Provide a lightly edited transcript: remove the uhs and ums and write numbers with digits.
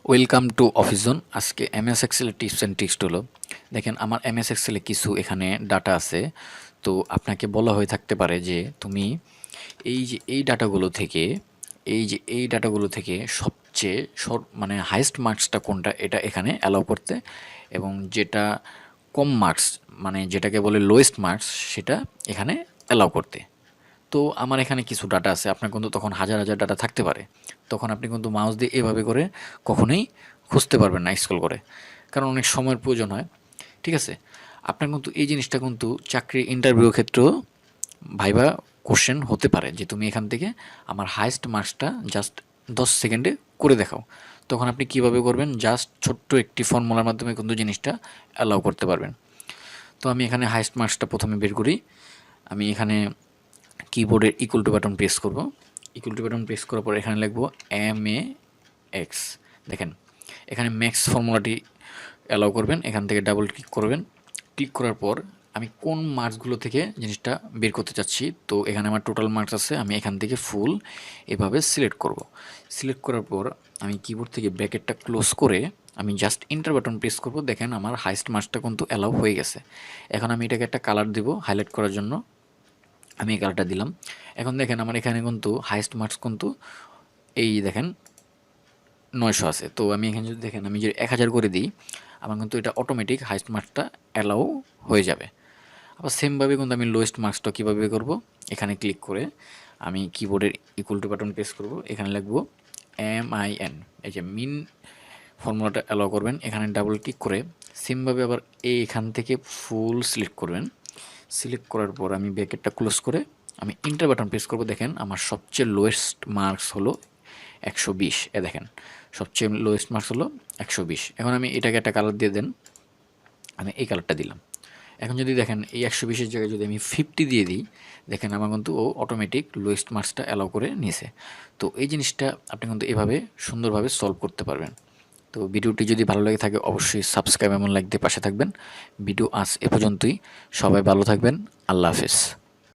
Welcome to office zone. আজকে MS এক্সেলের tips and tricks হলো, দেখেন আমার এমএস এক্সেলে কিছু এখানে ডাটা আছে। তো আপনাকে বলা হয়ে থাকতে পারে যে তুমি এই ডাটাগুলো থেকে এই ডাটাগুলো থেকে সবচেয়ে মানে হাইয়েস্ট মার্কসটা কোনটা এটা এখানে অ্যালাউ করতে, এবং যেটা কম মার্কস মানে যেটাকে বলে লোয়েস্ট মার্কস সেটা এখানে অ্যালাউ করতে। তো আমার এখানে কিছু ডাটা আছে, আপনার কিন্তু তখন হাজার হাজার ডাটা থাকতে পারে। তখন আপনি কিন্তু মাউস দিয়ে এভাবে করে কখনোই খুঁজতে পারবেন না স্ক্রল করে, কারণ অনেক সময়ের প্রয়োজন হয়। ঠিক আছে, আপনার কিন্তু এই জিনিসটা কিন্তু চাকরি ইন্টারভিউর ক্ষেত্রেও ভাইবা কোশ্চেন হতে পারে যে তুমি এখান থেকে আমার হাইয়েস্ট মার্কসটা জাস্ট 10 সেকেন্ডে করে দেখাও। তখন আপনি কিভাবে করবেন, জাস্ট ছোট্ট একটি ফর্মুলার মাধ্যমে কিন্তু জিনিসটা অ্যালাউ করতে পারবেন। তো আমি এখানে হাইয়েস্ট মার্কসটা প্রথমে বের করি। আমি এখানে কিবোর্ডের ইকুয়াল টু বাটন প্রেস করব। ইকুয়াল টু বাটন প্রেস করার পর এখানে লিখব MAX। দেখেন এখানে ম্যাক্স ফর্মুলাটি অ্যালাউ করবেন, এখান থেকে ডাবল ক্লিক করবেন। ক্লিক করার পর আমি কোন মার্কসগুলো থেকে জিনিসটা বের করতে চাচ্ছি, তো এখানে আমার টোটাল মার্কস আছে, আমি এখান থেকে ফুল এভাবে সিলেক্ট করব। সিলেক্ট করার পর আমি কিবোর্ড থেকে ব্র্যাকেটটা ক্লোজ করে আমি জাস্ট এন্টার বাটন প্রেস করব। দেখেন আমার হাইয়েস্ট মার্কসটা কিন্তু অ্যালাউ হয়ে গেছে। এখন আমি এটাকে একটা কালার দেব হাইলাইট করার জন্য। আমি এই কালারটা দিলাম। এখন দেখেন আমার এখানে কিন্তু হাইয়েস্ট মার্কস কিন্তু এই দেখেন 900 আছে। তো আমি এখানে যদি দেখেন আমি যদি 1000 করে দিই, আমার কিন্তু এটা অটোমেটিক হাইয়েস্ট মার্কসটা অ্যালাউ হয়ে যাবে। আবার সেমভাবে কিন্তু আমি লোয়েস্ট মার্কসটা কীভাবে করব, এখানে ক্লিক করে আমি কিবোর্ডের ইকুয়াল টু বাটন প্রেস করব। এখানে লিখব MIN, এই যে মিন ফর্মুলাটা অ্যালাউ করবেন। এখানে ডাবল ক্লিক করে সেমভাবে আবার এখান থেকে ফুল সিলেক্ট করবেন। সিলেক্ট করার পর আমি ব্র্যাকেটটা ক্লোজ করে আমি এন্টার বাটন প্রেস করব। দেখেন আমার সবচেয়ে লোয়েস্ট মার্কস হলো 120। দেখেন সবচেয়ে লোয়েস্ট মার্কস হলো 120। এখন আমি এটাকে একটা কালার দিয়ে দেন, আমি এই কালারটা দিলাম। এখন যদি দেখেন এই 120-এর জায়গায় যদি আমি 50 দিয়ে দিই, দেখেন আমার কিন্তু ও অটোমেটিক লোয়েস্ট মার্কসটা অ্যালাউ করে নিয়েছে। তো এই জিনিসটা আপনি কিন্তু এভাবে সুন্দরভাবে সলভ করতে পারবেন। তো ভিডিওটি যদি ভালো লাগে থাকে অবশ্যই সাবস্ক্রাইব এবং লাইক দিয়ে পাশে থাকবেন। ভিডিও আজ এ পর্যন্তই। সবাই ভালো থাকবেন। আল্লাহ হাফেজ।